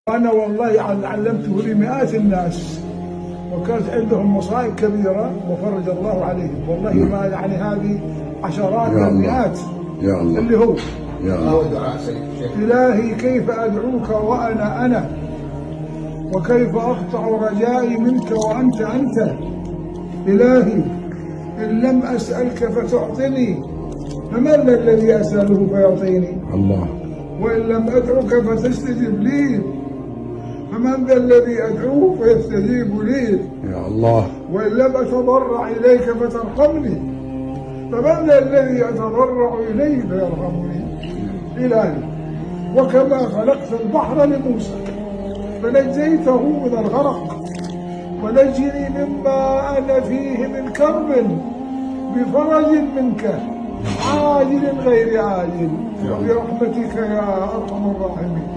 أنا والله علمته لمئات الناس وكانت عندهم مصائب كبيرة وفرج الله عليهم، والله ما يعني هذه عشرات المئات. يا الله اللي هو يا الله إلهي كيف أدعوك وأنا أنا، وكيف أقطع رجائي منك وأنت أنت. إلهي إن لم أسألك فتعطني فمن الذي أسأله فيعطيني؟ الله. وإن لم أدعوك فتستجب لي فمن ذا الذي أدعوه فيستجيب لي؟ يا الله. وإن لم أتضرع إليك فترحمني فمن ذا الذي أتضرع إليه فيرحمني؟ إلهي وكما خلقت البحر لموسى فنجيته من الغرق ونجني مما أنا فيه من كرب بفرج منك عاجل غير عاجل برحمتك يا أرحم الراحمين.